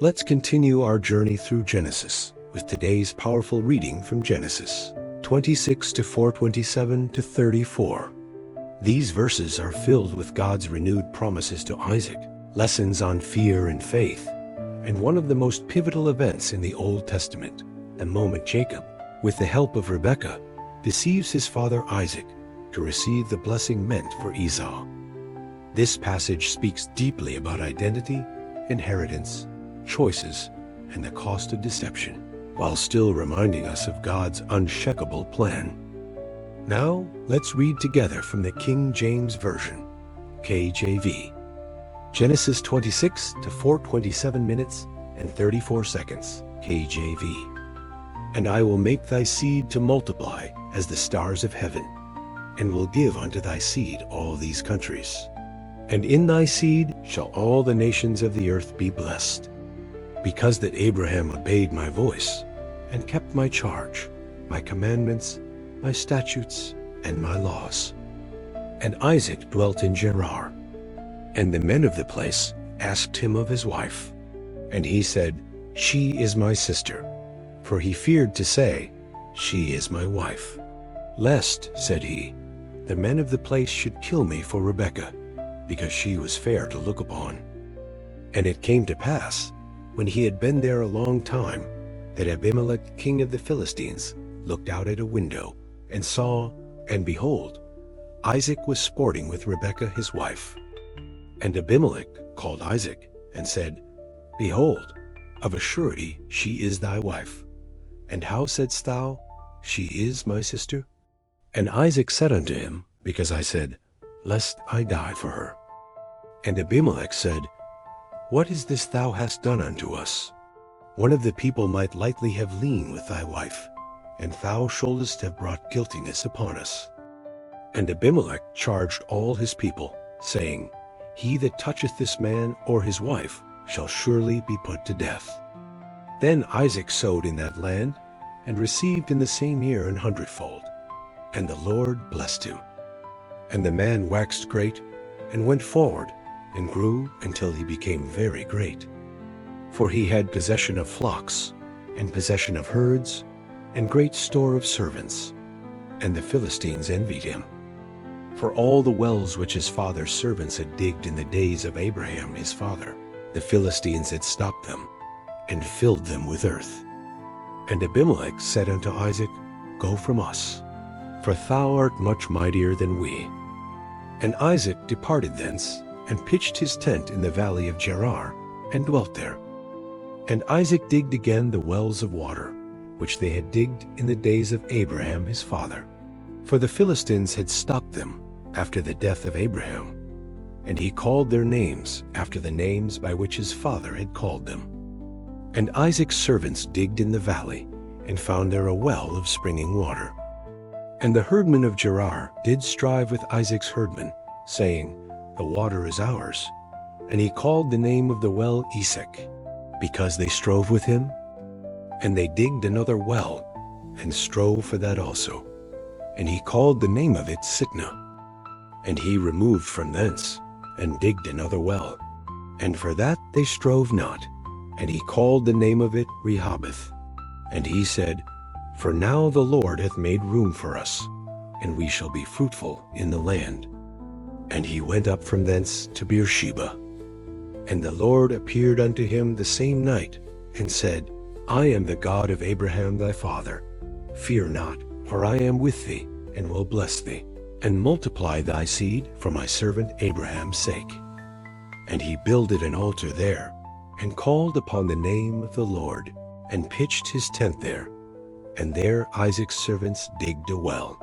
Let's continue our journey through Genesis with today's powerful reading from Genesis 26 to 4:27 to 34. These verses are filled with God's renewed promises to Isaac, lessons on fear and faith, and one of the most pivotal events in the Old Testament, the moment Jacob, with the help of Rebekah, deceives his father Isaac to receive the blessing meant for Esau. This passage speaks deeply about identity, inheritance, choices, and the cost of deception, while still reminding us of God's unshakable plan. Now, let's read together from the King James Version, KJV. Genesis 26 to 4:27 minutes and 34 seconds, KJV. And I will make thy seed to multiply as the stars of heaven, and will give unto thy seed all these countries. And in thy seed shall all the nations of the earth be blessed, because that Abraham obeyed my voice, and kept my charge, my commandments, my statutes, and my laws. And Isaac dwelt in Gerar. And the men of the place asked him of his wife. And he said, She is my sister. For he feared to say, She is my wife. Lest, said he, the men of the place should kill me for Rebekah, because she was fair to look upon. And it came to pass, when he had been there a long time, that Abimelech king of the Philistines looked out at a window, and saw, and behold, Isaac was sporting with Rebekah his wife. And Abimelech called Isaac, and said, Behold, of a surety she is thy wife. And how saidst thou, She is my sister? And Isaac said unto him, Because I said, Lest I die for her. And Abimelech said, What is this thou hast done unto us? One of the people might lightly have lain with thy wife, and thou shouldest have brought guiltiness upon us. And Abimelech charged all his people, saying, He that toucheth this man or his wife shall surely be put to death. Then Isaac sowed in that land, and received in the same year 100-fold. And the Lord blessed him. And the man waxed great, and went forward, and grew until he became very great. For he had possession of flocks, and possession of herds, and great store of servants. And the Philistines envied him. For all the wells which his father's servants had digged in the days of Abraham his father, the Philistines had stopped them, and filled them with earth. And Abimelech said unto Isaac, Go from us, for thou art much mightier than we. And Isaac departed thence, and pitched his tent in the valley of Gerar, and dwelt there. And Isaac digged again the wells of water, which they had digged in the days of Abraham his father. For the Philistines had stopped them after the death of Abraham. And he called their names after the names by which his father had called them. And Isaac's servants digged in the valley, and found there a well of springing water. And the herdmen of Gerar did strive with Isaac's herdmen, saying, The water is ours. And he called the name of the well Esek, because they strove with him. And they digged another well, and strove for that also. And he called the name of it Sitnah. And he removed from thence, and digged another well. And for that they strove not. And he called the name of it Rehoboth. And he said, For now the Lord hath made room for us, and we shall be fruitful in the land. And he went up from thence to Beersheba. And the Lord appeared unto him the same night, and said, I am the God of Abraham thy father. Fear not, for I am with thee, and will bless thee, and multiply thy seed for my servant Abraham's sake. And he builded an altar there, and called upon the name of the Lord, and pitched his tent there. And there Isaac's servants digged a well.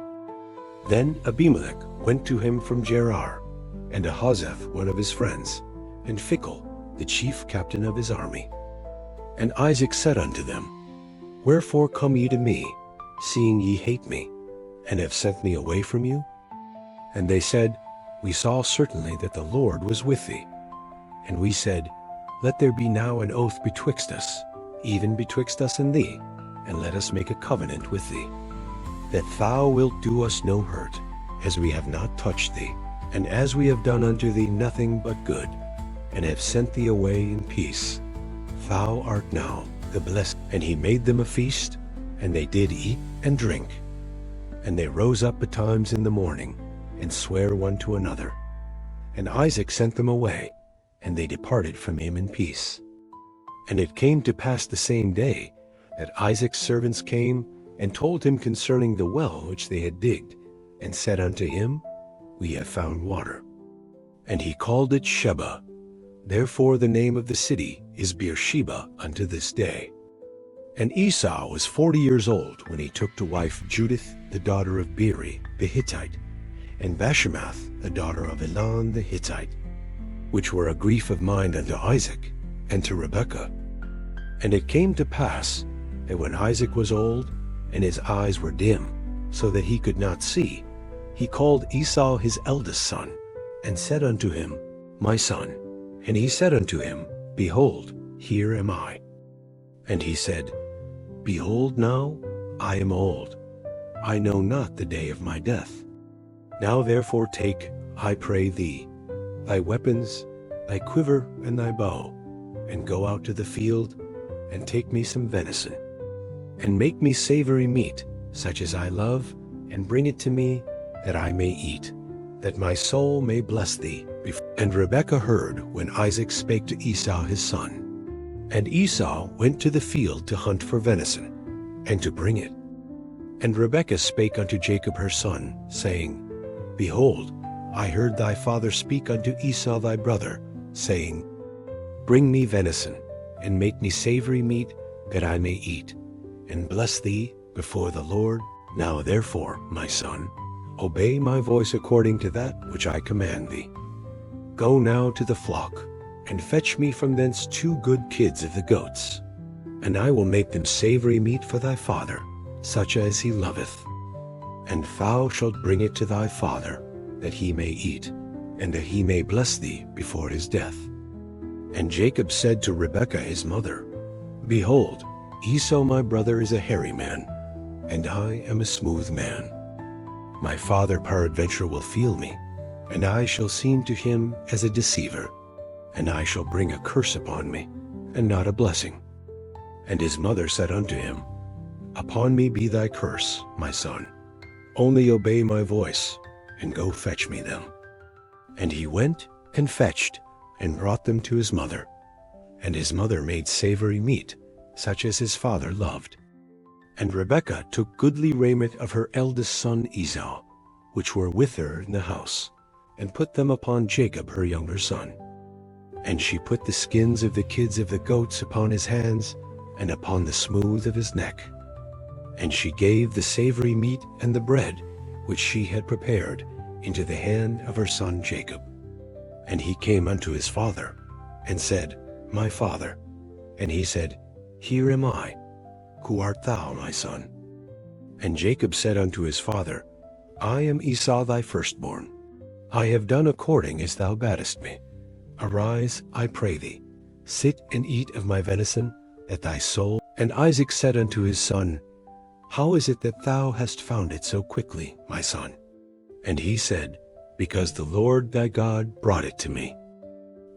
Then Abimelech went to him from Gerar, and Ahazeph one of his friends, and Phicol, the chief captain of his army. And Isaac said unto them, Wherefore come ye to me, seeing ye hate me, and have sent me away from you? And they said, We saw certainly that the Lord was with thee. And we said, Let there be now an oath betwixt us, even betwixt us and thee, and let us make a covenant with thee, that thou wilt do us no hurt, as we have not touched thee, and as we have done unto thee nothing but good, and have sent thee away in peace. thou art now the blessed. And he made them a feast, and they did eat and drink. And they rose up betimes in the morning, and sware one to another. And Isaac sent them away, and they departed from him in peace. And it came to pass the same day, that Isaac's servants came, and told him concerning the well which they had digged, and said unto him, We have found water. And he called it Sheba. Therefore the name of the city is Beersheba unto this day. And Esau was 40 years old when he took to wife Judith the daughter of Beeri the Hittite, and Bashemath the daughter of Elon the Hittite, which were a grief of mind unto Isaac and to Rebekah. And it came to pass that when Isaac was old, and his eyes were dim, so that he could not see, he called Esau his eldest son, and said unto him, My son. And he said unto him, Behold, here am I. And he said, Behold now, I am old. I know not the day of my death. Now therefore take, I pray thee, thy weapons, thy quiver and thy bow, and go out to the field, and take me some venison, and make me savory meat, such as I love, and bring it to me, that I may eat, that my soul may bless thee. And Rebekah heard when Isaac spake to Esau his son. And Esau went to the field to hunt for venison, and to bring it. And Rebekah spake unto Jacob her son, saying, Behold, I heard thy father speak unto Esau thy brother, saying, Bring me venison, and make me savory meat, that I may eat, and bless thee before the Lord. Now therefore, my son, obey my voice according to that which I command thee. Go now to the flock, and fetch me from thence 2 good kids of the goats, and I will make them savory meat for thy father, such as he loveth. And thou shalt bring it to thy father, that he may eat, and that he may bless thee before his death. And Jacob said to Rebekah his mother, Behold, Esau my brother is a hairy man, and I am a smooth man. My father peradventure will feel me, and I shall seem to him as a deceiver, and I shall bring a curse upon me, and not a blessing. And his mother said unto him, Upon me be thy curse, my son. Only obey my voice, and go fetch me them. And he went and fetched, and brought them to his mother. And his mother made savory meat, such as his father loved. And Rebekah took goodly raiment of her eldest son Esau, which were with her in the house, and put them upon Jacob her younger son. And she put the skins of the kids of the goats upon his hands, and upon the smooth of his neck. And she gave the savory meat and the bread, which she had prepared, into the hand of her son Jacob. And he came unto his father, and said, My father. And he said, Here am I. Who art thou, my son? And Jacob said unto his father, I am Esau thy firstborn. I have done according as thou badest me. Arise, I pray thee, sit and eat of my venison, that thy soul. And Isaac said unto his son, How is it that thou hast found it so quickly, my son? And he said, Because the Lord thy God brought it to me.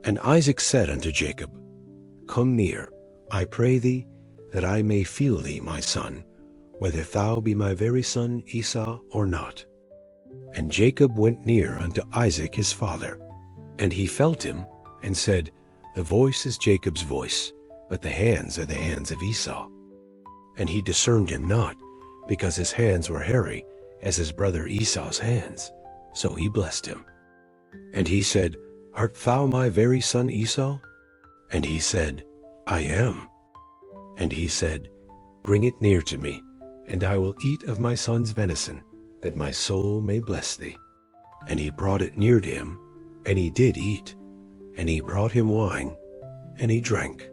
And Isaac said unto Jacob, Come near, I pray thee, that I may feel thee, my son, whether thou be my very son Esau or not. And Jacob went near unto Isaac his father, and he felt him, and said, The voice is Jacob's voice, but the hands are the hands of Esau. And he discerned him not, because his hands were hairy, as his brother Esau's hands. So he blessed him. And he said, Art thou my very son Esau? And he said, I am. And he said, Bring it near to me, and I will eat of my son's venison, that my soul may bless thee. And he brought it near to him, and he did eat. And he brought him wine, and he drank.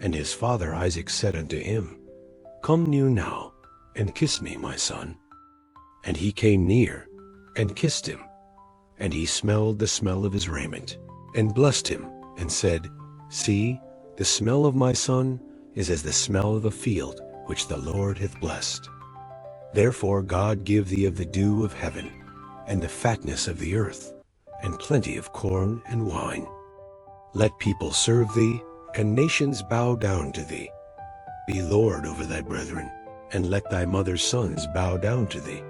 And his father Isaac said unto him, Come near now, and kiss me, my son. And he came near, and kissed him. And he smelled the smell of his raiment, and blessed him, and said, See, the smell of my son is as the smell of a field which the Lord hath blessed. Therefore God give thee of the dew of heaven, and the fatness of the earth, and plenty of corn and wine. Let people serve thee, and nations bow down to thee. Be Lord over thy brethren, and let thy mother's sons bow down to thee.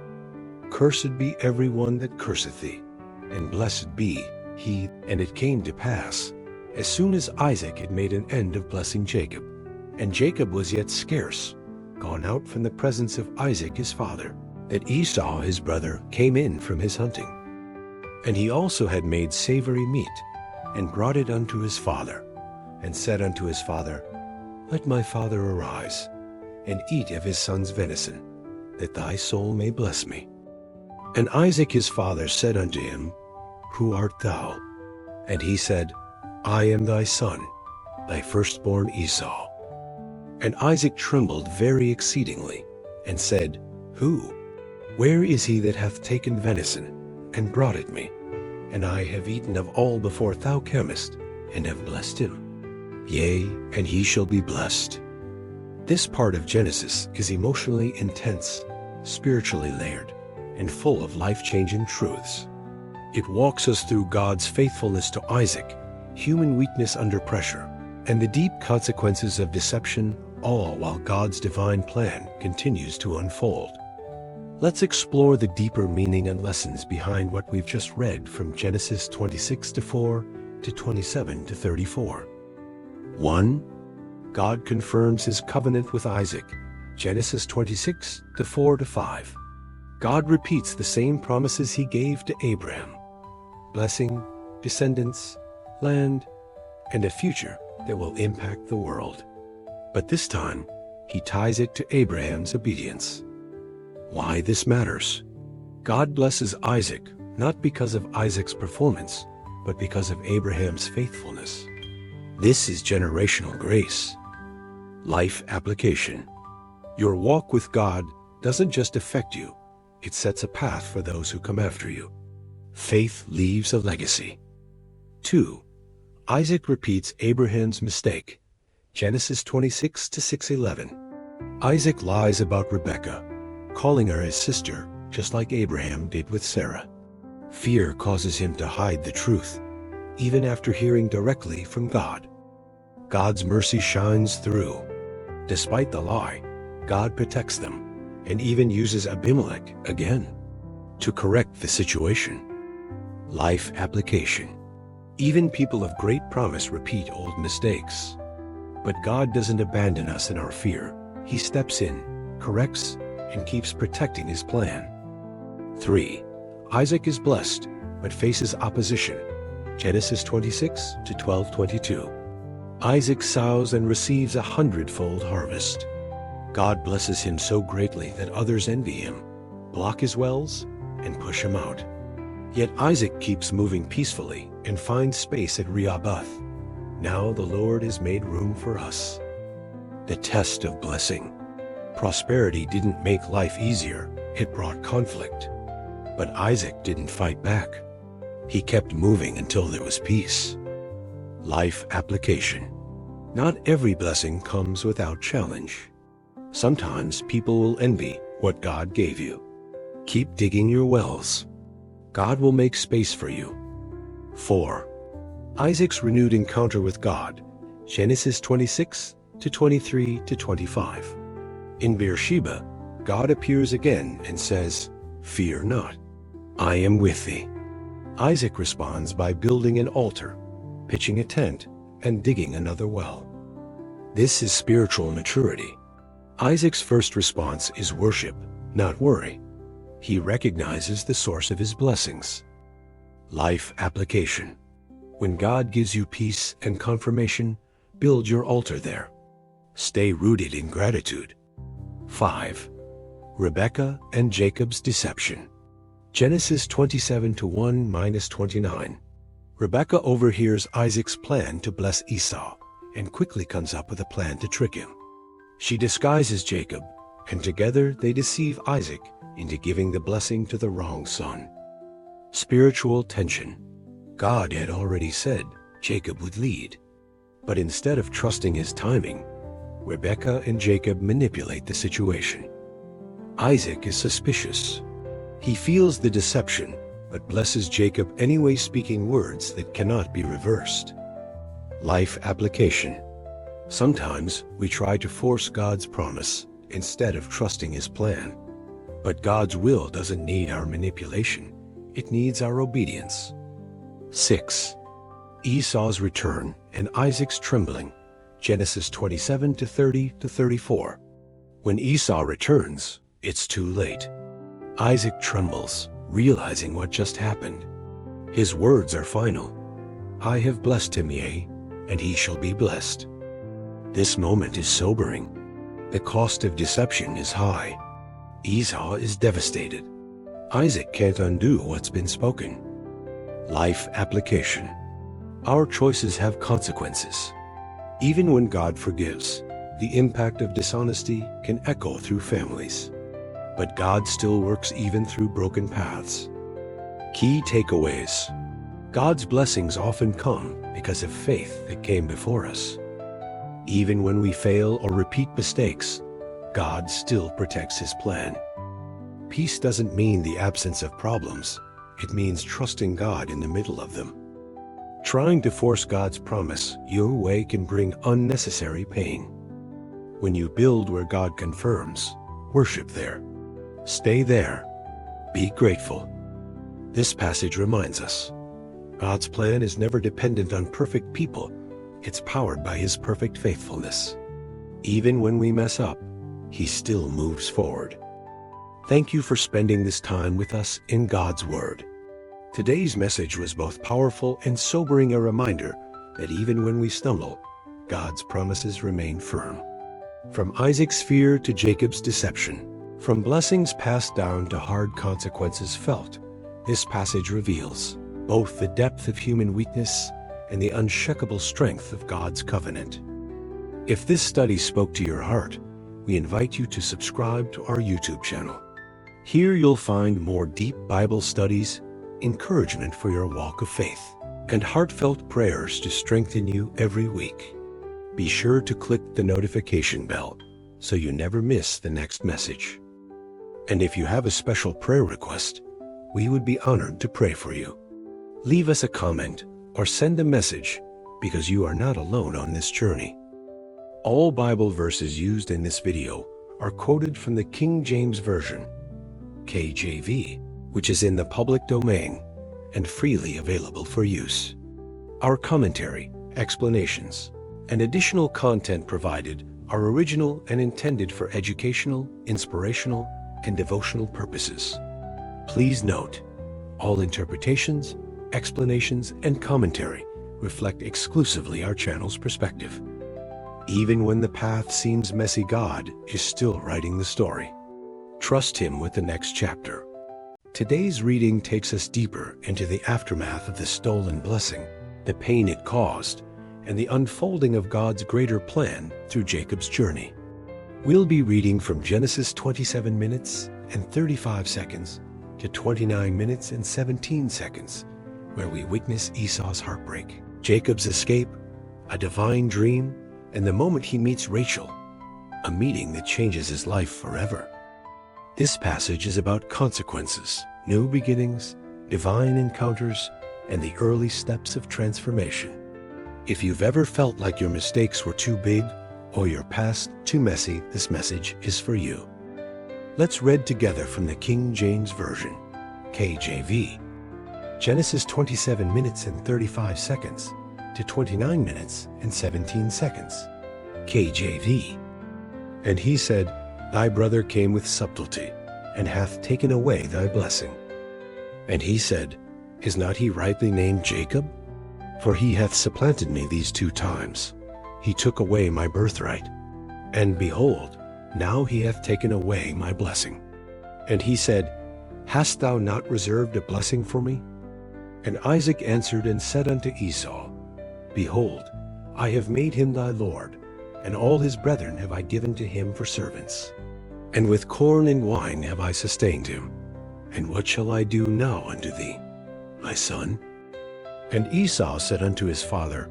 Cursed be every one that curseth thee, and blessed be he. And it came to pass, as soon as Isaac had made an end of blessing Jacob, and Jacob was yet scarce gone out from the presence of Isaac his father, that Esau his brother came in from his hunting. And he also had made savory meat, and brought it unto his father, and said unto his father, Let my father arise, and eat of his son's venison, that thy soul may bless me. And Isaac his father said unto him, Who art thou? And he said, I am thy son, thy firstborn Esau. And Isaac trembled very exceedingly, and said, Who? Where is he that hath taken venison, and brought it me? And I have eaten of all before thou camest, and have blessed him. Yea, and he shall be blessed. This part of Genesis is emotionally intense, spiritually layered, and full of life-changing truths. It walks us through God's faithfulness to Isaac, human weakness under pressure, and the deep consequences of deception, all while God's divine plan continues to unfold. Let's explore the deeper meaning and lessons behind what we've just read from Genesis 26:4 to 27:34. 1. God confirms his covenant with Isaac, Genesis 26:4-5. God repeats the same promises he gave to Abraham: blessing, descendants, land, and a future that will impact the world. But this time, he ties it to Abraham's obedience. Why this matters? God blesses Isaac not because of Isaac's performance, but because of Abraham's faithfulness. This is generational grace. Life application. Your walk with God doesn't just affect you, it sets a path for those who come after you. Faith leaves a legacy. 2. Isaac repeats Abraham's mistake, Genesis 26:6-11. Isaac lies about Rebekah, calling her his sister, just like Abraham did with Sarah. Fear causes him to hide the truth, even after hearing directly from God. God's mercy shines through. Despite the lie, God protects them, and even uses Abimelech again to correct the situation. Life application. Even people of great promise repeat old mistakes. But God doesn't abandon us in our fear. He steps in, corrects, and keeps protecting his plan. 3. Isaac is blessed, but faces opposition. Genesis 26:12-22. Isaac sows and receives 100-fold harvest. God blesses him so greatly that others envy him, block his wells, and push him out. Yet Isaac keeps moving peacefully and finds space at Rehoboth. Now the Lord has made room for us. The test of blessing. Prosperity didn't make life easier, it brought conflict. But Isaac didn't fight back. He kept moving until there was peace. Life application. Not every blessing comes without challenge. Sometimes people will envy what God gave you. Keep digging your wells. God will make space for you. 4. Isaac's renewed encounter with God, Genesis 26:23-25. In Beersheba, God appears again and says, Fear not, I am with thee. Isaac responds by building an altar, pitching a tent, and digging another well. This is spiritual maturity. Isaac's first response is worship, not worry. He recognizes the source of his blessings. Life application. When God gives you peace and confirmation, build your altar there. Stay rooted in gratitude. 5. Rebekah and Jacob's deception. Genesis 27:1-29. Rebekah overhears Isaac's plan to bless Esau and quickly comes up with a plan to trick him. She disguises Jacob, and together they deceive Isaac into giving the blessing to the wrong son. Spiritual tension. God had already said Jacob would lead. But instead of trusting his timing, Rebekah and Jacob manipulate the situation. Isaac is suspicious. He feels the deception, but blesses Jacob anyway, speaking words that cannot be reversed. Life application. Sometimes we try to force God's promise instead of trusting His plan. But God's will doesn't need our manipulation. It needs our obedience. 6. Esau's return and Isaac's trembling. Genesis 27:30-34. When Esau returns, it's too late. Isaac trembles, realizing what just happened. His words are final. I have blessed him, yea, and he shall be blessed. This moment is sobering. The cost of deception is high. Esau is devastated. Isaac can't undo what's been spoken. Life application. Our choices have consequences. Even when God forgives, the impact of dishonesty can echo through families. But God still works even through broken paths. Key takeaways. God's blessings often come because of faith that came before us. Even when we fail or repeat mistakes, God still protects His plan. Peace doesn't mean the absence of problems. It means trusting God in the middle of them. Trying to force God's promise your way can bring unnecessary pain. When you build where God confirms, worship there. Stay there. Be grateful. This passage reminds us, God's plan is never dependent on perfect people. It's powered by His perfect faithfulness. Even when we mess up, He still moves forward. Thank you for spending this time with us in God's Word. Today's message was both powerful and sobering, a reminder that even when we stumble, God's promises remain firm. From Isaac's fear to Jacob's deception, from blessings passed down to hard consequences felt, this passage reveals both the depth of human weakness and the unshakable strength of God's covenant. If this study spoke to your heart, we invite you to subscribe to our YouTube channel. Here you'll find more deep Bible studies, encouragement for your walk of faith, and heartfelt prayers to strengthen you every week. Be sure to click the notification bell so you never miss the next message. And if you have a special prayer request, we would be honored to pray for you. Leave us a comment or send a message, because you are not alone on this journey. All Bible verses used in this video are quoted from the King James Version, KJV, which is in the public domain and freely available for use. Our commentary, explanations, and additional content provided are original and intended for educational, inspirational, and devotional purposes. Please note, all interpretations, explanations, and commentary reflect exclusively our channel's perspective. Even when the path seems messy, God is still writing the story. Trust Him with the next chapter. Today's reading takes us deeper into the aftermath of the stolen blessing, the pain it caused, and the unfolding of God's greater plan through Jacob's journey. We'll be reading from Genesis 27 minutes and 35 seconds to 29 minutes and 17 seconds, where we witness Esau's heartbreak, Jacob's escape, a divine dream, and the moment he meets Rachel, a meeting that changes his life forever. This passage is about consequences, new beginnings, divine encounters, and the early steps of transformation. If you've ever felt like your mistakes were too big or your past too messy, this message is for you. Let's read together from the King James Version, KJV. Genesis 27 minutes and 35 seconds to 29 minutes and 17 seconds. KJV. And he said, Thy brother came with subtlety, and hath taken away thy blessing. And he said, Is not he rightly named Jacob? For he hath supplanted me these 2 times. He took away my birthright. And behold, now he hath taken away my blessing. And he said, Hast thou not reserved a blessing for me? And Isaac answered and said unto Esau, Behold, I have made him thy lord, and all his brethren have I given to him for servants. And with corn and wine have I sustained him. And what shall I do now unto thee, my son? And Esau said unto his father,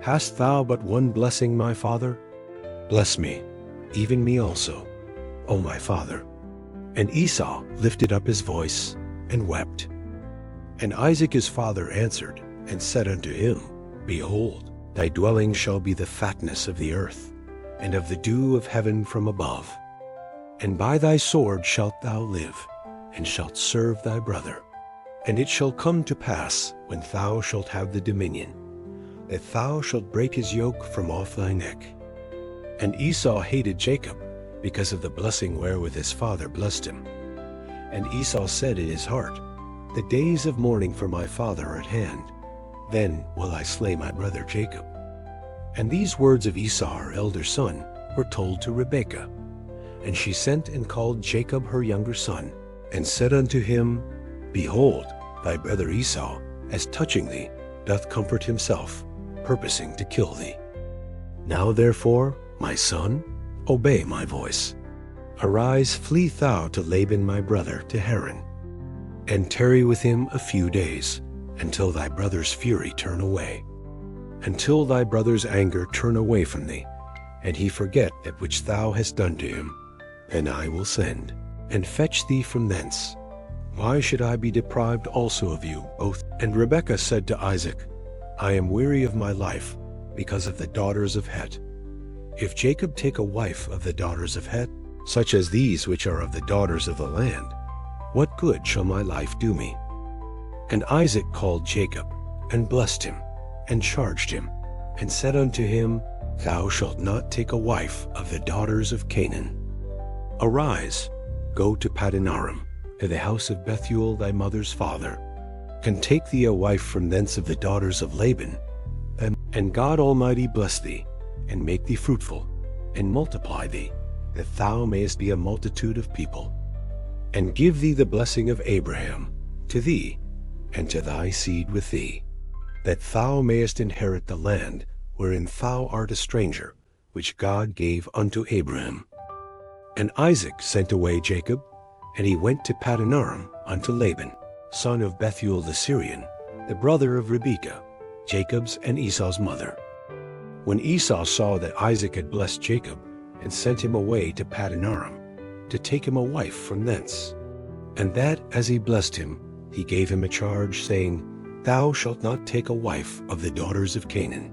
Hast thou but one blessing, my father? Bless me, even me also, O my father. And Esau lifted up his voice and wept. And Isaac his father answered and said unto him, Behold, Thy dwelling shall be the fatness of the earth, and of the dew of heaven from above. And by thy sword shalt thou live, and shalt serve thy brother. And it shall come to pass, when thou shalt have the dominion, that thou shalt break his yoke from off thy neck. And Esau hated Jacob, because of the blessing wherewith his father blessed him. And Esau said in his heart, The days of mourning for my father are at hand. Then will I slay my brother Jacob. And these words of Esau, her elder son, were told to Rebekah. And she sent and called Jacob her younger son, and said unto him, Behold, thy brother Esau, as touching thee, doth comfort himself, purposing to kill thee. Now therefore, my son, obey my voice. Arise, flee thou to Laban my brother, to Haran, and tarry with him a few days, until thy brother's fury turn away, until thy brother's anger turn away from thee, and he forget that which thou hast done to him. Then I will send, and fetch thee from thence. Why should I be deprived also of you both? And Rebekah said to Isaac, I am weary of my life, because of the daughters of Het. If Jacob take a wife of the daughters of Het, such as these which are of the daughters of the land, what good shall my life do me? And Isaac called Jacob, and blessed him, and charged him, and said unto him, Thou shalt not take a wife of the daughters of Canaan. Arise, go to Padanaram, to the house of Bethuel thy mother's father, and take thee a wife from thence of the daughters of Laban. And God Almighty bless thee, and make thee fruitful, and multiply thee, that thou mayest be a multitude of people, and give thee the blessing of Abraham, to thee, and to thy seed with thee, that thou mayest inherit the land wherein thou art a stranger, which God gave unto Abraham. And Isaac sent away Jacob, and he went to Padanaram unto Laban, son of Bethuel the Syrian, the brother of Rebekah, Jacob's and Esau's mother. When Esau saw that Isaac had blessed Jacob, and sent him away to Padanaram, to take him a wife from thence, and that as he blessed him, he gave him a charge, saying, Thou shalt not take a wife of the daughters of Canaan.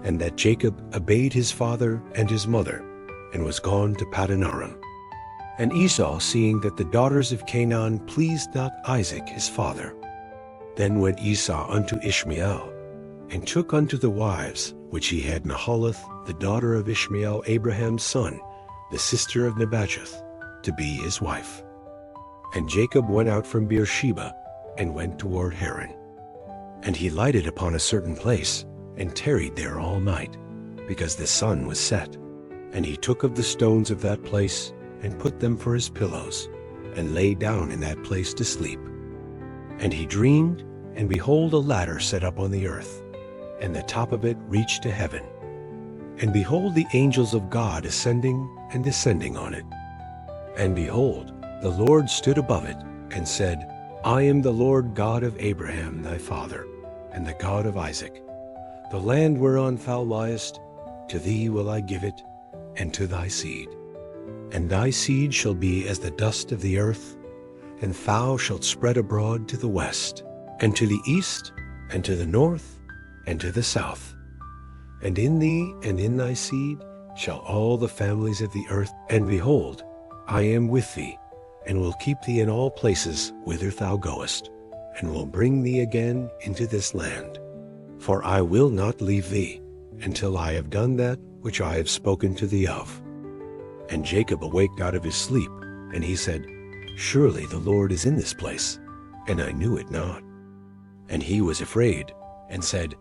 And that Jacob obeyed his father and his mother, and was gone to Padanaram. And Esau, seeing that the daughters of Canaan pleased not Isaac his father, then went Esau unto Ishmael, and took unto the wives which he had Mahalath, the daughter of Ishmael Abraham's son, the sister of Nebajoth, to be his wife. And Jacob went out from Beersheba, and went toward Haran. And he lighted upon a certain place, and tarried there all night, because the sun was set. And he took of the stones of that place, and put them for his pillows, and lay down in that place to sleep. And he dreamed, and behold, a ladder set up on the earth, and the top of it reached to heaven. And behold, the angels of God ascending and descending on it. And behold, the Lord stood above it, and said, I am the Lord God of Abraham thy father, and the God of Isaac. The land whereon thou liest, to thee will I give it, and to thy seed. And thy seed shall be as the dust of the earth, and thou shalt spread abroad to the west, and to the east, and to the north, and to the south. And in thee and in thy seed shall all the families of the earth. And behold, I am with thee, and will keep thee in all places whither thou goest, and will bring thee again into this land. For I will not leave thee, until I have done that which I have spoken to thee of. And Jacob awaked out of his sleep, and he said, Surely the Lord is in this place, and I knew it not. And he was afraid, and said,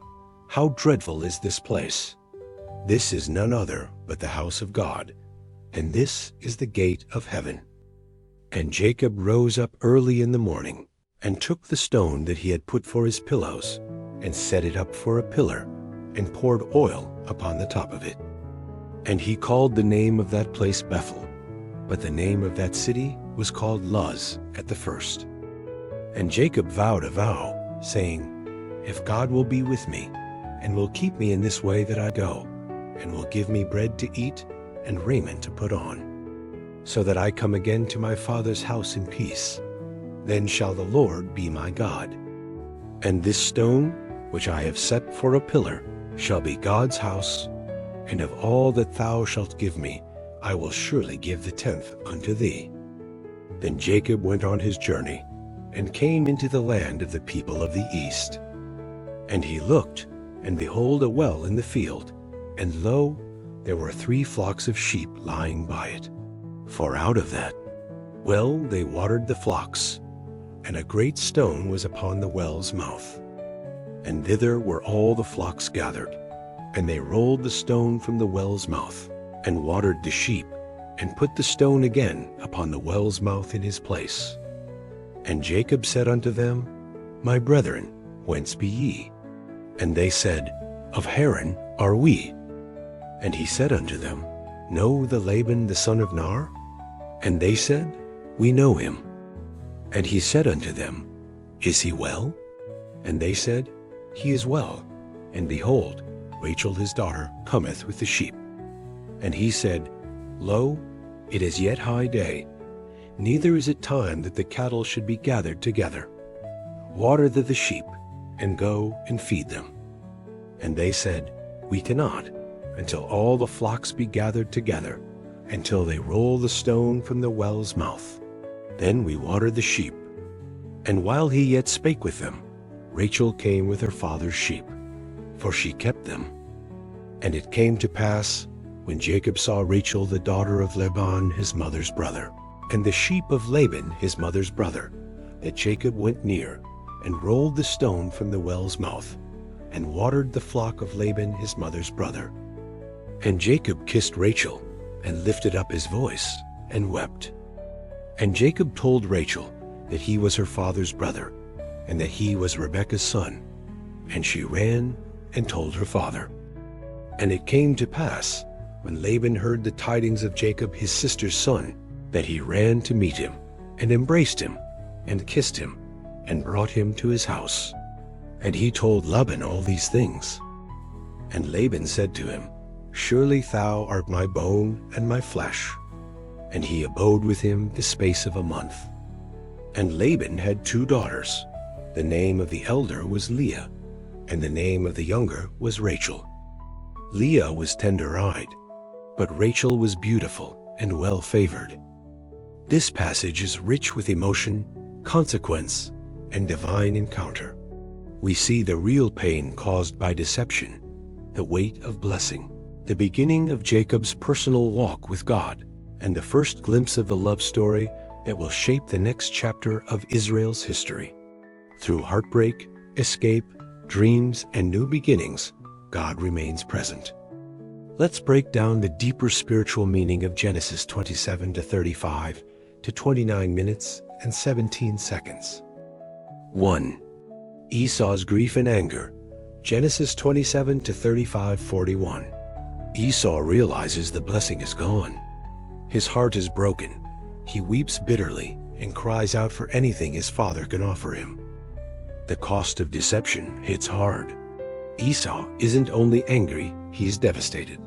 How dreadful is this place! This is none other but the house of God, and this is the gate of heaven. And Jacob rose up early in the morning, and took the stone that he had put for his pillows, and set it up for a pillar, and poured oil upon the top of it. And he called the name of that place Bethel, but the name of that city was called Luz at the first. And Jacob vowed a vow, saying, If God will be with me, and will keep me in this way that I go, and will give me bread to eat, and raiment to put on, so that I come again to my father's house in peace, then shall the Lord be my God. And this stone, which I have set for a pillar, shall be God's house, and of all that thou shalt give me, I will surely give the tenth unto thee. Then Jacob went on his journey, and came into the land of the people of the east. And he looked, and behold a well in the field, and lo, there were 3 flocks of sheep lying by it. For out of that well they watered the flocks, and a great stone was upon the well's mouth. And thither were all the flocks gathered, and they rolled the stone from the well's mouth, and watered the sheep, and put the stone again upon the well's mouth in his place. And Jacob said unto them, My brethren, whence be ye? And they said, Of Haran are we. And he said unto them, Know the Laban the son of Nar? And they said, We know him. And he said unto them, Is he well? And they said, He is well. And behold, Rachel his daughter cometh with the sheep. And he said, Lo, it is yet high day, neither is it time that the cattle should be gathered together. Water the sheep, and go and feed them. And they said, We cannot, until all the flocks be gathered together, until they roll the stone from the well's mouth. Then we water the sheep. And while he yet spake with them, Rachel came with her father's sheep, for she kept them. And it came to pass, when Jacob saw Rachel the daughter of Laban his mother's brother, and the sheep of Laban his mother's brother, that Jacob went near, and rolled the stone from the well's mouth, and watered the flock of Laban his mother's brother. And Jacob kissed Rachel, and lifted up his voice, and wept. And Jacob told Rachel that he was her father's brother, and that he was Rebekah's son. And she ran and told her father. And it came to pass, when Laban heard the tidings of Jacob his sister's son, that he ran to meet him, and embraced him, and kissed him, and brought him to his house. And he told Laban all these things. And Laban said to him, Surely thou art my bone and my flesh. And he abode with him the space of a month. And Laban had 2 daughters. The name of the elder was Leah, and the name of the younger was Rachel. Leah was tender-eyed, but Rachel was beautiful and well-favored. This passage is rich with emotion, consequence, and divine encounter. We see the real pain caused by deception, the weight of blessing, the beginning of Jacob's personal walk with God, and the first glimpse of the love story that will shape the next chapter of Israel's history. Through heartbreak, escape, dreams, and new beginnings, God remains present. Let's break down the deeper spiritual meaning of Genesis 27 to 35 to 29 minutes and 17 seconds. 1. Esau's grief and anger. Genesis 27 to 35:41. Esau realizes the blessing is gone. His heart is broken. He weeps bitterly and cries out for anything his father can offer him. The cost of deception hits hard. Esau isn't only angry, he's devastated.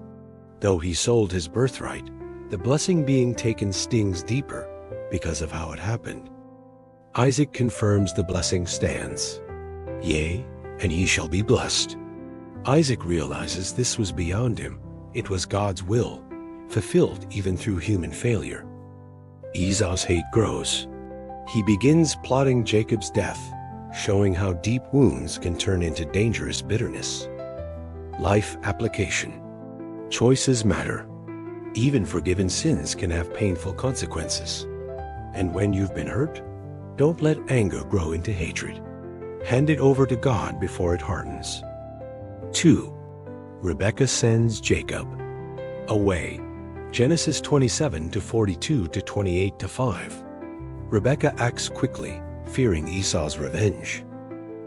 Though he sold his birthright, the blessing being taken stings deeper because of how it happened. Isaac confirms the blessing stands. Yea, and he shall be blessed. Isaac realizes this was beyond him. It was God's will, fulfilled even through human failure. Esau's hate grows. He begins plotting Jacob's death, showing how deep wounds can turn into dangerous bitterness. Life application. Choices matter. Even forgiven sins can have painful consequences. And when you've been hurt, don't let anger grow into hatred. Hand it over to God before it hardens. 2. Rebekah sends Jacob away. Genesis 27 to 42 to 28 to 5. Rebekah acts quickly, fearing Esau's revenge.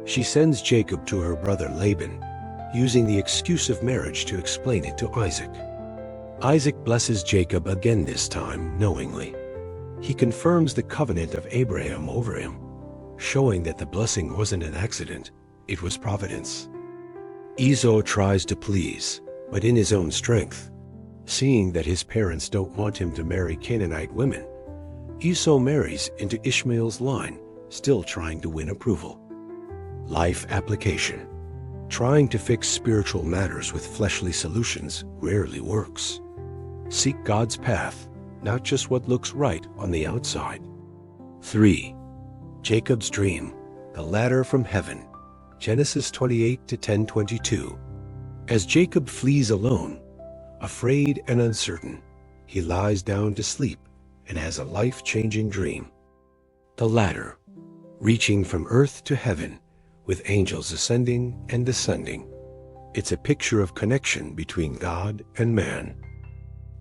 She sends Jacob to her brother Laban, using the excuse of marriage to explain it to Isaac. Isaac blesses Jacob again, this time knowingly. He confirms the covenant of Abraham over him, showing that the blessing wasn't an accident, it was providence. Esau tries to please, but in his own strength. Seeing that his parents don't want him to marry Canaanite women, Esau marries into Ishmael's line, still trying to win approval. Life application. Trying to fix spiritual matters with fleshly solutions rarely works. Seek God's path, not just what looks right on the outside. 3. Jacob's dream, the ladder from heaven. Genesis 28 to 10:22. As Jacob flees alone, afraid and uncertain, he lies down to sleep and has a life-changing dream. The ladder, reaching from earth to heaven, with angels ascending and descending. It's a picture of connection between God and man.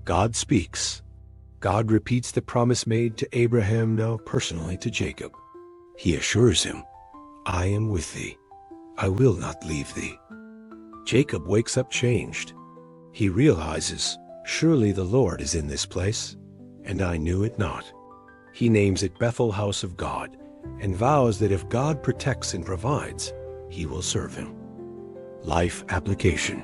God speaks. God repeats the promise made to Abraham, now personally to Jacob. He assures him, "I am with thee. I will not leave thee." Jacob wakes up changed. He realizes, surely the Lord is in this place, and I knew it not. He names it Bethel, house of God, and vows that if God protects and provides, he will serve him. Life application.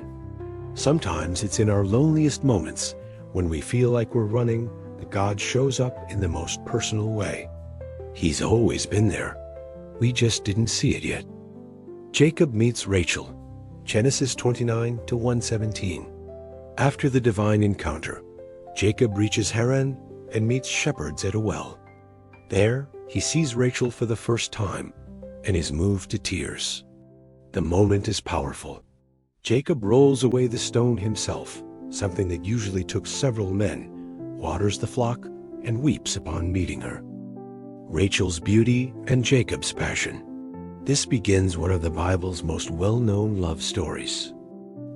Sometimes it's in our loneliest moments, when we feel like we're running, that God shows up in the most personal way. He's always been there. We just didn't see it yet. Jacob meets Rachel. Genesis 29 to 117. After the divine encounter, Jacob reaches Haran and meets shepherds at a well. There, he sees Rachel for the first time and is moved to tears. The moment is powerful. Jacob rolls away the stone himself, something that usually took several men, waters the flock, and weeps upon meeting her. Rachel's beauty and Jacob's passion. This begins one of the Bible's most well-known love stories.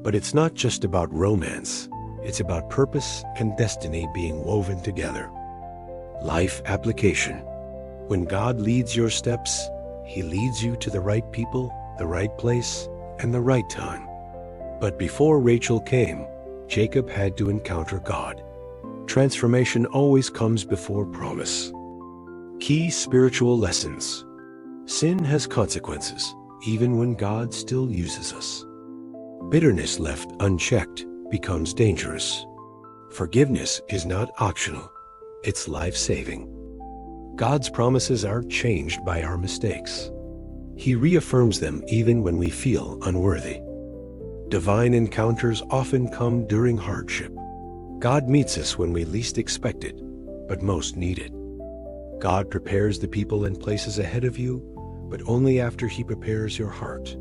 But it's not just about romance. It's about purpose and destiny being woven together. Life application. When God leads your steps, he leads you to the right people, the right place, and the right time. But before Rachel came, Jacob had to encounter God. Transformation always comes before promise. Key spiritual lessons. Sin has consequences, even when God still uses us. Bitterness left unchecked becomes dangerous. Forgiveness is not optional, it's life-saving. God's promises aren't changed by our mistakes. He reaffirms them even when we feel unworthy. Divine encounters often come during hardship. God meets us when we least expect it, but most need it. God prepares the people and places ahead of you, but only after he prepares your heart.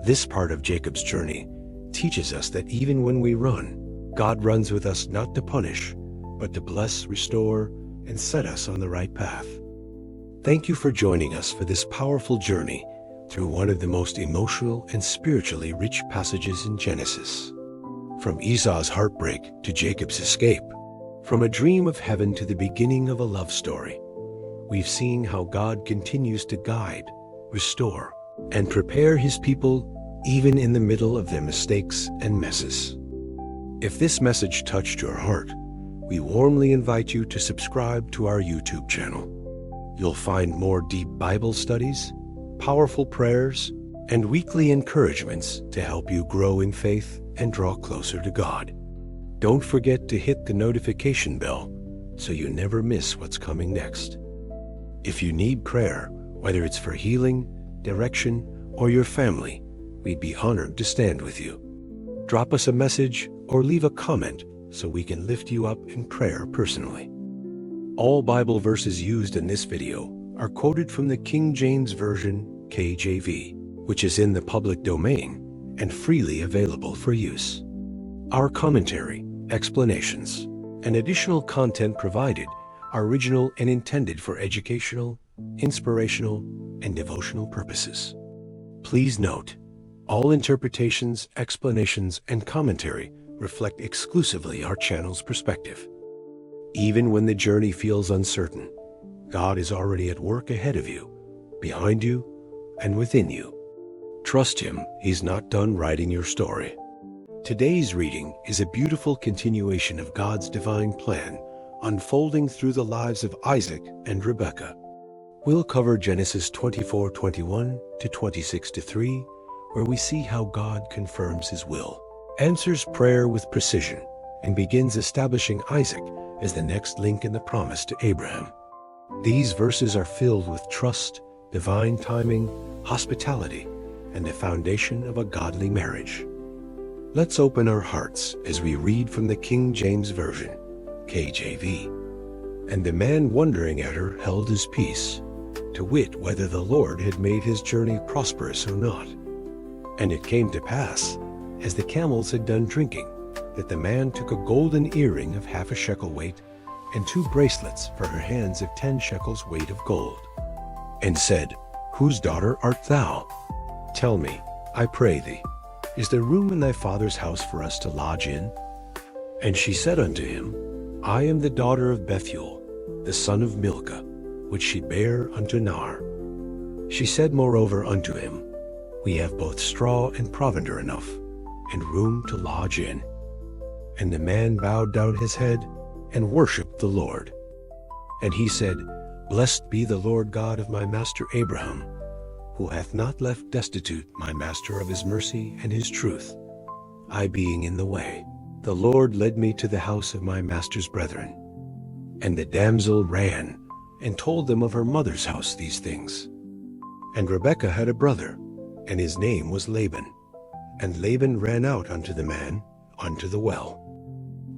This part of Jacob's journey teaches us that even when we run, God runs with us not to punish, but to bless, restore, and set us on the right path. Thank you for joining us for this powerful journey through one of the most emotional and spiritually rich passages in Genesis. From Esau's heartbreak to Jacob's escape, from a dream of heaven to the beginning of a love story, we've seen how God continues to guide, restore, and prepare his people even in the middle of their mistakes and messes. If this message touched your heart, we warmly invite you to subscribe to our YouTube channel. You'll find more deep Bible studies, powerful prayers, and weekly encouragements to help you grow in faith and draw closer to God. Don't forget to hit the notification bell so you never miss what's coming next. If you need prayer, whether it's for healing, direction, or your family, we'd be honored to stand with you. Drop us a message or leave a comment so we can lift you up in prayer personally. All Bible verses used in this video are quoted from the King James Version, KJV, which is in the public domain and freely available for use. Our commentary, explanations, and additional content provided are original and intended for educational, inspirational, and devotional purposes. Please note, all interpretations, explanations, and commentary reflect exclusively our channel's perspective. Even when the journey feels uncertain, God is already at work ahead of you, behind you, and within you. Trust him, he's not done writing your story. Today's reading is a beautiful continuation of God's divine plan unfolding through the lives of Isaac and Rebekah. We'll cover Genesis 24:21 to 26:3, where we see how God confirms his will, answers prayer with precision, and begins establishing Isaac as the next link in the promise to Abraham. These verses are filled with trust, divine timing, hospitality, and the foundation of a godly marriage. Let's open our hearts as we read from the King James Version, KJV. And the man wondering at her held his peace, to wit whether the Lord had made his journey prosperous or not. And it came to pass, as the camels had done drinking, that the man took a golden earring of 1/2 shekel weight, and 2 bracelets for her hands of 10 shekels weight of gold, and said, Whose daughter art thou? Tell me, I pray thee, is there room in thy father's house for us to lodge in? And she said unto him, I am the daughter of Bethuel, the son of Milcah, which she bare unto Nar. She said moreover unto him, We have both straw and provender enough, and room to lodge in. And the man bowed down his head, and worshipped the Lord. And he said, Blessed be the Lord God of my master Abraham, who hath not left destitute my master of his mercy and his truth. I being in the way, the Lord led me to the house of my master's brethren. And the damsel ran, and told them of her mother's house these things. And Rebekah had a brother, and his name was Laban. And Laban ran out unto the man, unto the well.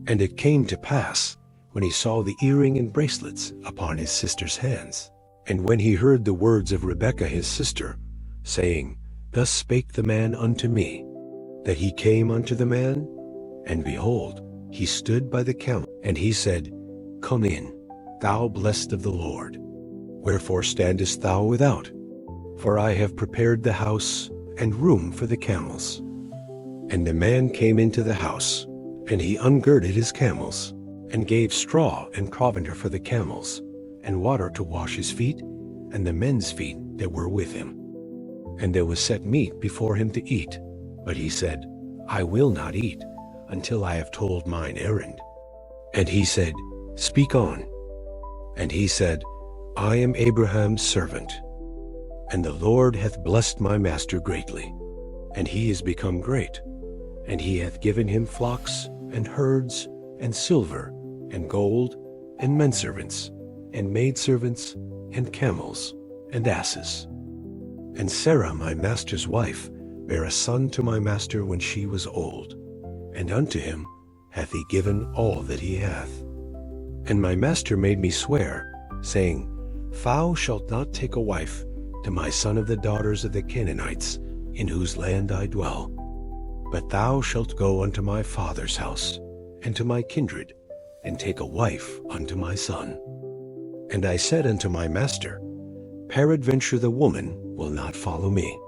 And it came to pass, when he saw the earring and bracelets upon his sister's hands, and when he heard the words of Rebekah his sister, saying, Thus spake the man unto me, that he came unto the man, and behold, he stood by the camel, and he said, Come in, thou blessed of the Lord. Wherefore standest thou without? For I have prepared the house and room for the camels. And the man came into the house, and he ungirded his camels, and gave straw and provender for the camels, and water to wash his feet, and the men's feet that were with him. And there was set meat before him to eat. But he said, I will not eat, until I have told mine errand. And he said, Speak on. And he said, I am Abraham's servant. And the Lord hath blessed my master greatly, and he is become great. And he hath given him flocks, and herds, and silver, and gold, and menservants, and maidservants, and camels, and asses. And Sarah my master's wife bare a son to my master when she was old, and unto him hath he given all that he hath. And my master made me swear, saying, Thou shalt not take a wife to my son of the daughters of the Canaanites, in whose land I dwell, but thou shalt go unto my father's house, and to my kindred, and take a wife unto my son. And I said unto my master, Peradventure the woman will not follow me.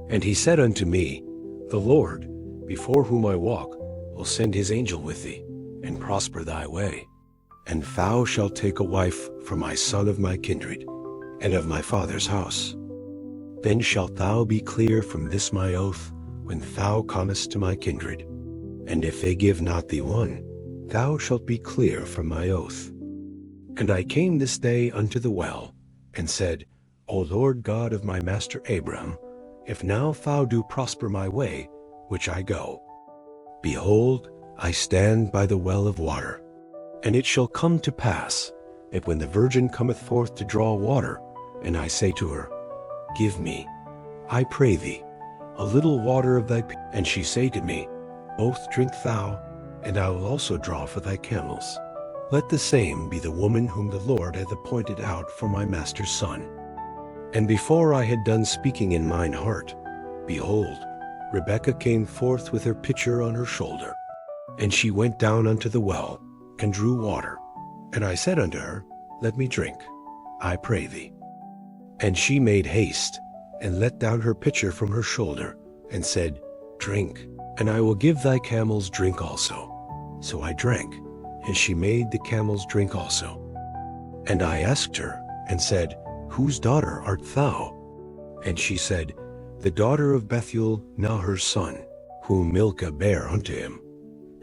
And he said unto me, The Lord, before whom I walk, will send his angel with thee, and prosper thy way. And thou shalt take a wife for my son of my kindred, and of my father's house. Then shalt thou be clear from this my oath, when thou comest to my kindred. And if they give not thee one, thou shalt be clear from my oath. And I came this day unto the well, and said, O Lord God of my master Abraham, if now thou do prosper my way, which I go, behold, I stand by the well of water. And it shall come to pass, that when the virgin cometh forth to draw water, and I say to her, Give me, I pray thee, a little water of thy and she say to me, Both drink thou, and I will also draw for thy camels. Let the same be the woman whom the Lord hath appointed out for my master's son. And before I had done speaking in mine heart, behold, Rebekah came forth with her pitcher on her shoulder. And she went down unto the well, and drew water. And I said unto her, Let me drink, I pray thee. And she made haste, and let down her pitcher from her shoulder, and said, Drink, and I will give thy camels drink also. So I drank, and she made the camels drink also. And I asked her, and said, Whose daughter art thou? And she said, The daughter of Bethuel, Nahor's son, whom Milcah bare unto him.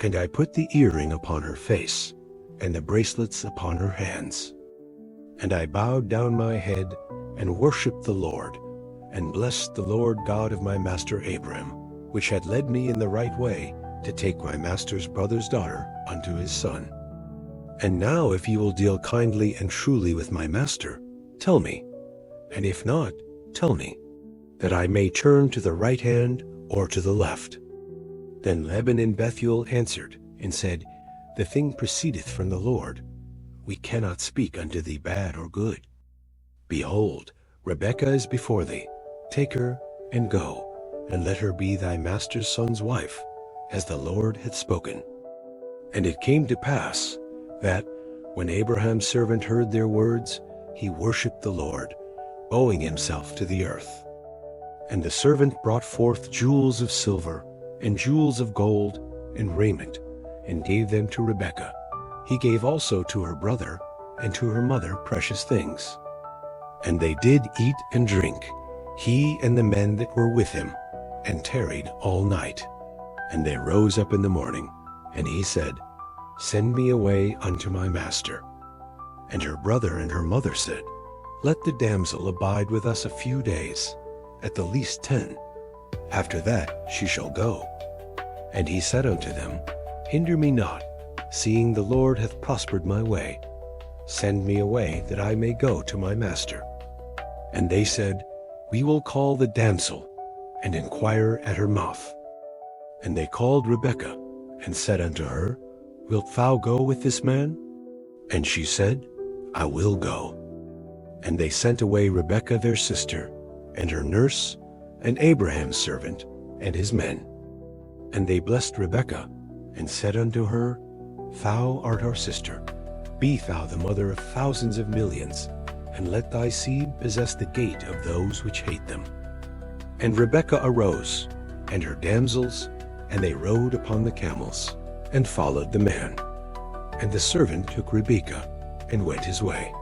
And I put the earring upon her face, and the bracelets upon her hands. And I bowed down my head, and worshipped the Lord, and blessed the Lord God of my master Abraham, which had led me in the right way, to take my master's brother's daughter unto his son. And now if ye will deal kindly and truly with my master, tell me, and if not, tell me. that I may turn to the right hand or to the left. Then Laban and Bethuel answered and said, The thing proceedeth from the Lord. We cannot speak unto thee bad or good. Behold, Rebekah is before thee. Take her, and go, and let her be thy master's son's wife, as the Lord hath spoken. And it came to pass, that, when Abraham's servant heard their words, he worshipped the Lord, bowing himself to the earth. And the servant brought forth jewels of silver, and jewels of gold, and raiment, and gave them to Rebekah. He gave also to her brother and to her mother precious things. And they did eat and drink, he and the men that were with him, and tarried all night. And they rose up in the morning, and he said, Send me away unto my master. And her brother and her mother said, Let the damsel abide with us a few days, at the least 10. After that she shall go. And he said unto them, Hinder me not, seeing the Lord hath prospered my way. Send me away, that I may go to my master. And they said, We will call the damsel, and inquire at her mouth. And they called Rebekah, and said unto her, Wilt thou go with this man? And she said, I will go. And they sent away Rebekah their sister, and her nurse, and Abraham's servant, and his men. And they blessed Rebekah, and said unto her, Thou art our sister. Be thou the mother of thousands of millions, and let thy seed possess the gate of those which hate them. And Rebekah arose, and her damsels, and they rode upon the camels, and followed the man. And the servant took Rebekah, and went his way.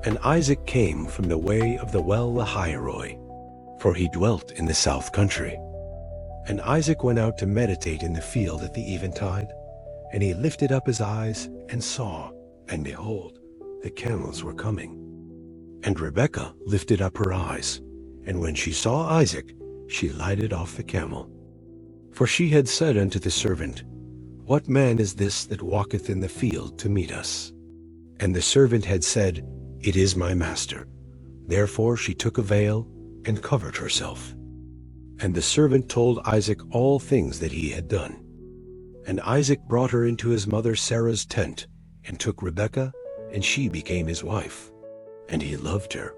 And Isaac came from the way of the well Lahairoi, for he dwelt in the south country. And Isaac went out to meditate in the field at the eventide, and he lifted up his eyes, and saw, and behold, the camels were coming. And Rebekah lifted up her eyes, and when she saw Isaac, she lighted off the camel. For she had said unto the servant, What man is this that walketh in the field to meet us? And the servant had said, It is my master. Therefore she took a veil, and covered herself. And the servant told Isaac all things that he had done. And Isaac brought her into his mother Sarah's tent, and took Rebekah, and she became his wife. And he loved her.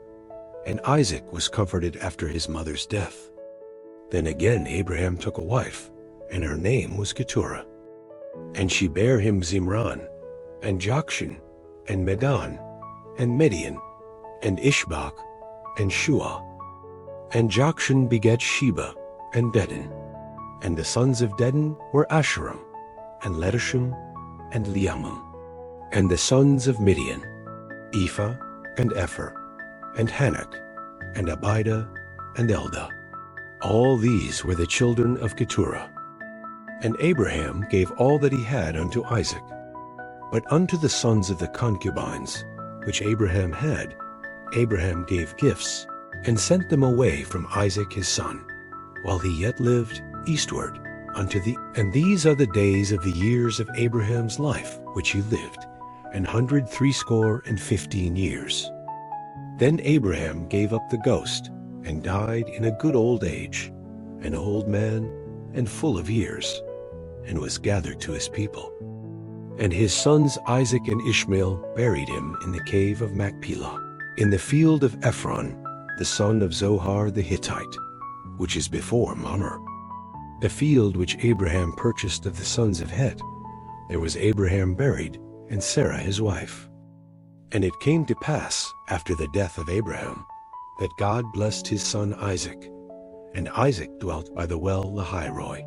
And Isaac was comforted after his mother's death. Then again Abraham took a wife, and her name was Keturah. And she bare him Zimran, and Jokshan, and Medan, and Midian, and Ishbak, and Shua. And Jokshan begat Sheba, and Dedan. And the sons of Dedan were Asherim, and Letishim, and Leamim. And the sons of Midian, Ephah, and Epher, and Hanak, and Abida, and Eldah. All these were the children of Keturah. And Abraham gave all that he had unto Isaac. But unto the sons of the concubines, which Abraham had, Abraham gave gifts, and sent them away from Isaac his son, while he yet lived, eastward unto the. And these are the days of the years of Abraham's life which he lived, 160 years. Then Abraham gave up the ghost, and died in a good old age, an old man, and full of years, and was gathered to his people. And his sons Isaac and Ishmael buried him in the cave of Machpelah, in the field of Ephron, the son of Zohar the Hittite, which is before Mamre. The field which Abraham purchased of the sons of Het, there was Abraham buried, and Sarah his wife. And it came to pass, after the death of Abraham, that God blessed his son Isaac, and Isaac dwelt by the well Lahairoi.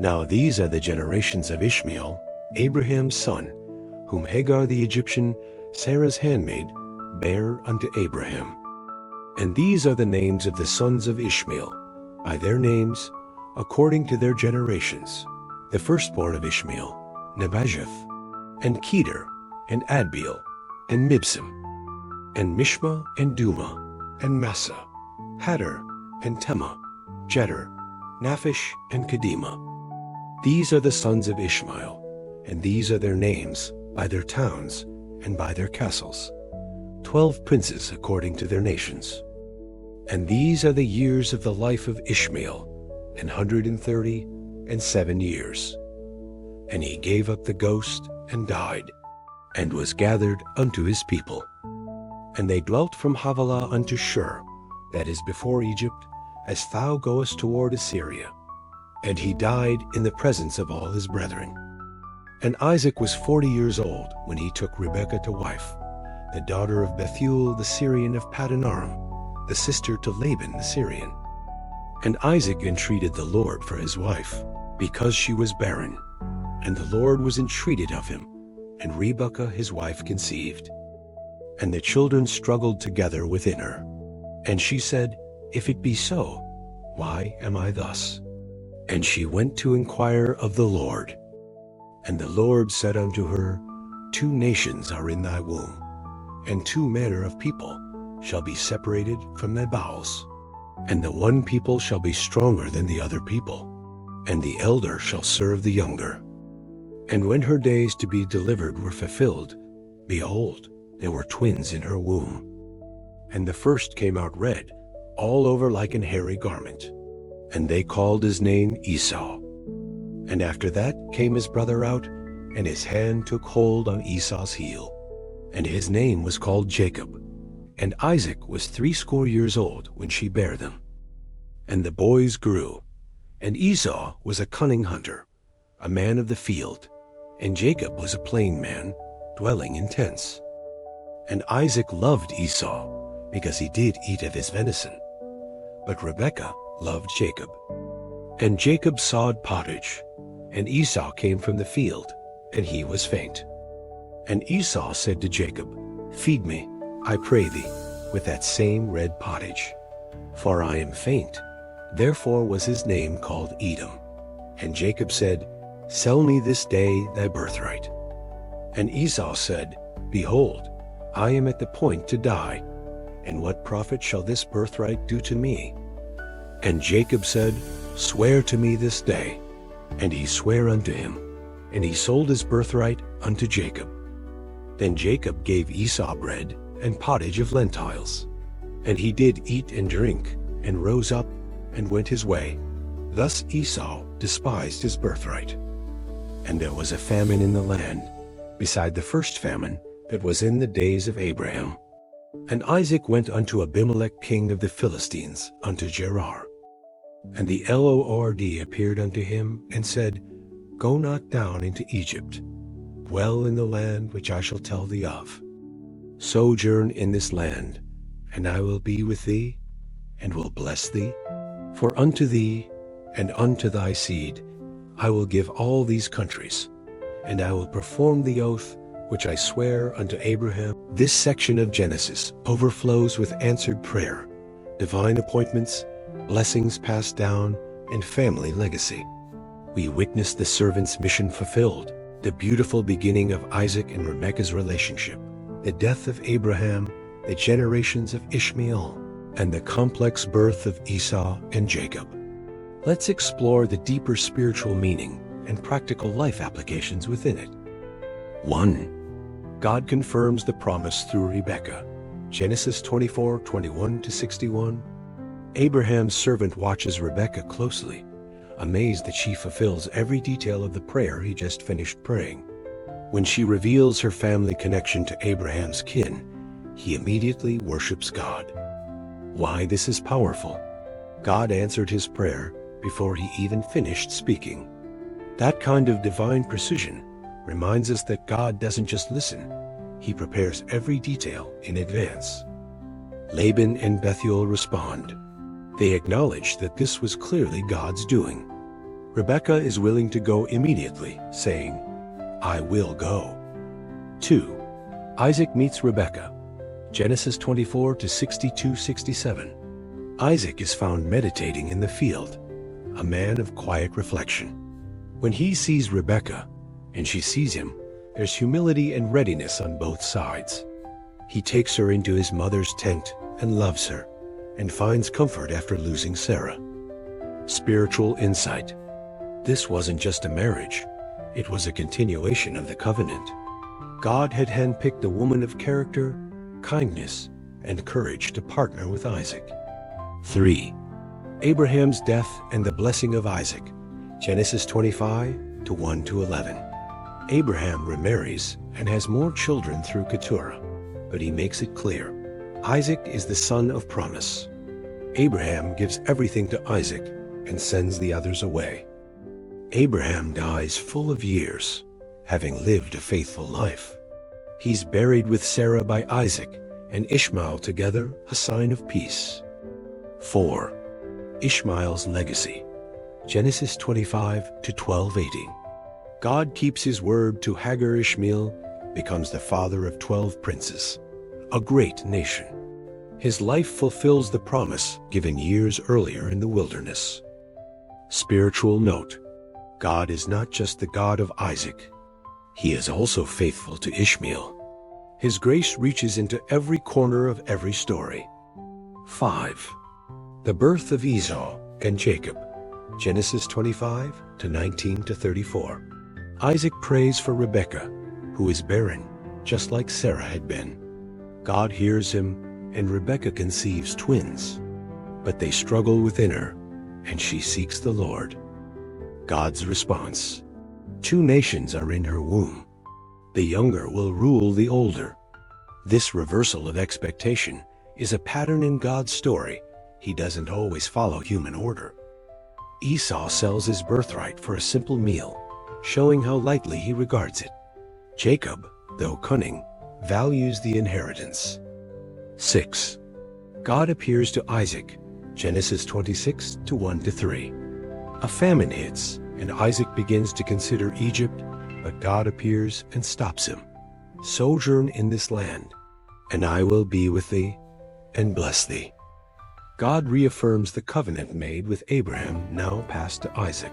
Now these are the generations of Ishmael, Abraham's son, whom Hagar the Egyptian, Sarah's handmaid, bare unto Abraham. And these are the names of the sons of Ishmael, by their names, according to their generations. The firstborn of Ishmael, Nebajoth, and Kedar, and Adbeel, and Mibsam, and Mishma, and Duma, and Massa, Hadar, and Tema, Jeter, Naphish, and Kedema. These are the sons of Ishmael, and these are their names, by their towns, and by their castles, 12 princes according to their nations. And these are the years of the life of Ishmael, 137 years. And he gave up the ghost and died, and was gathered unto his people. And they dwelt from Havilah unto Shur, that is before Egypt, as thou goest toward Assyria. And he died in the presence of all his brethren. And Isaac was 40 years old when he took Rebekah to wife, the daughter of Bethuel the Syrian of Paddan Aram, the sister to Laban the Syrian. And Isaac entreated the Lord for his wife, because she was barren. And the Lord was entreated of him, and Rebekah his wife conceived. And the children struggled together within her. And she said, If it be so, why am I thus? And she went to inquire of the Lord. And the Lord said unto her, 2 nations are in thy womb, and 2 manner of people shall be separated from thy bowels. And the one people shall be stronger than the other people, and the elder shall serve the younger. And when her days to be delivered were fulfilled, behold, there were twins in her womb. And the first came out red, all over like an hairy garment. And they called his name Esau. And after that came his brother out, and his hand took hold on Esau's heel. And his name was called Jacob. And Isaac was 80 years old when she bare them. And the boys grew. And Esau was a cunning hunter, a man of the field, and Jacob was a plain man, dwelling in tents. And Isaac loved Esau, because he did eat of his venison. But Rebekah loved Jacob. And Jacob sawed pottage, and Esau came from the field, and he was faint. And Esau said to Jacob, Feed me, I pray thee, with that same red pottage. For I am faint. Therefore was his name called Edom. And Jacob said, Sell me this day thy birthright. And Esau said, Behold, I am at the point to die, and what profit shall this birthright do to me? And Jacob said, Swear to me this day. And he sware unto him, and he sold his birthright unto Jacob. Then Jacob gave Esau bread and pottage of lentils. And he did eat and drink, and rose up, and went his way. Thus Esau despised his birthright. And there was a famine in the land, beside the first famine that was in the days of Abraham. And Isaac went unto Abimelech king of the Philistines, unto Gerar. And the Lord appeared unto him, and said, Go not down into Egypt. Dwell in the land which I shall tell thee of. Sojourn in this land, and I will be with thee, and will bless thee. For unto thee and unto thy seed I will give all these countries, and I will perform the oath which I swear unto Abraham. This section of Genesis overflows with answered prayer, divine appointments, blessings passed down, and family legacy. We witness the servant's mission fulfilled, the beautiful beginning of Isaac and Rebekah's relationship, the death of Abraham, the generations of Ishmael, and the complex birth of Esau and Jacob. Let's explore the deeper spiritual meaning and practical life applications within it. 1. God confirms the promise through Rebekah. Genesis 24:21-61. Abraham's servant watches Rebekah closely, amazed that she fulfills every detail of the prayer he just finished praying. When she reveals her family connection to Abraham's kin, he immediately worships God. Why this is powerful? God answered his prayer before he even finished speaking. That kind of divine precision reminds us that God doesn't just listen, he prepares every detail in advance. Laban and Bethuel respond. They acknowledge that this was clearly God's doing. Rebekah is willing to go immediately, saying, I will go. 2. Isaac meets Rebekah. Genesis 24:62-67. Isaac is found meditating in the field, a man of quiet reflection. When he sees Rebekah, and she sees him, there's humility and readiness on both sides. He takes her into his mother's tent and loves her, and finds comfort after losing Sarah. Spiritual insight. This wasn't just a marriage, it was a continuation of the covenant. God had handpicked a woman of character, kindness, and courage to partner with Isaac. 3. Abraham's death and the blessing of Isaac. Genesis 25 to 1 to 11. Abraham remarries and has more children through Keturah, but he makes it clear Isaac is the son of promise. Abraham gives everything to Isaac and sends the others away. Abraham dies full of years, having lived a faithful life. He's buried with Sarah by Isaac and Ishmael together, a sign of peace. 4. Ishmael's legacy. Genesis 25 to 12:18. God keeps his word to Hagar. Ishmael becomes the father of 12 princes, a great nation. His life fulfills the promise given years earlier in the wilderness. Spiritual note: God is not just the God of Isaac. He is also faithful to Ishmael. His grace reaches into every corner of every story. 5. The birth of Esau and Jacob. Genesis 25 to 19 to 34. Isaac prays for Rebekah, who is barren, just like Sarah had been. God hears him, and Rebekah conceives twins. But they struggle within her, and she seeks the Lord. God's response: 2 nations are in her womb. The younger will rule the older. This reversal of expectation is a pattern in God's story. He doesn't always follow human order. Esau sells his birthright for a simple meal, showing how lightly he regards it. Jacob, though cunning, values the inheritance. 6. God appears to Isaac. Genesis 26 to 1 to 3. A famine hits, and Isaac begins to consider Egypt, but God appears and stops him. Sojourn in this land, and I will be with thee and bless thee. God reaffirms the covenant made with Abraham, now passed to Isaac.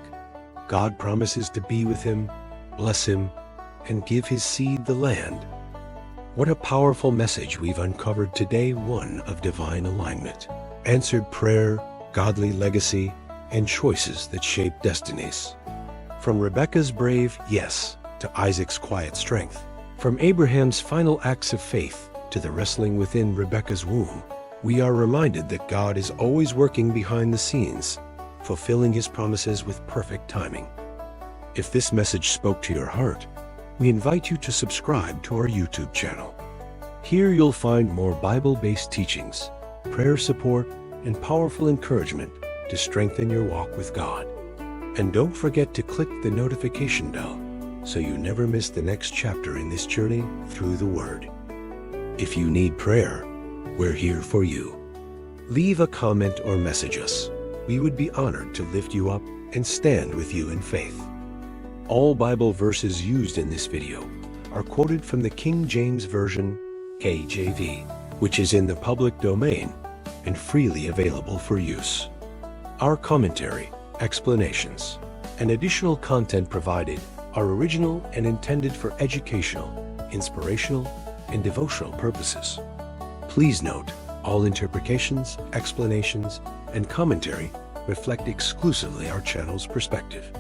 God promises to be with him, bless him, and give his seed the land. What a powerful message we've uncovered today, one of divine alignment, answered prayer, godly legacy, and choices that shape destinies. From Rebekah's brave yes to Isaac's quiet strength, from Abraham's final acts of faith to the wrestling within Rebekah's womb, we are reminded that God is always working behind the scenes, fulfilling his promises with perfect timing. If this message spoke to your heart, we invite you to subscribe to our YouTube channel. Here you'll find more Bible-based teachings, prayer support, and powerful encouragement to strengthen your walk with God. And don't forget to click the notification bell so you never miss the next chapter in this journey through the Word. If you need prayer, we're here for you. Leave a comment or message us. We would be honored to lift you up and stand with you in faith. All Bible verses used in this video are quoted from the King James Version, KJV, which is in the public domain and freely available for use. Our commentary, explanations, and additional content provided are original and intended for educational, inspirational, and devotional purposes. Please note, all interpretations, explanations, and commentary reflect exclusively our channel's perspective.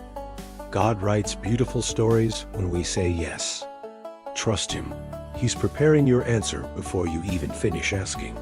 God writes beautiful stories when we say yes. Trust him. He's preparing your answer before you even finish asking.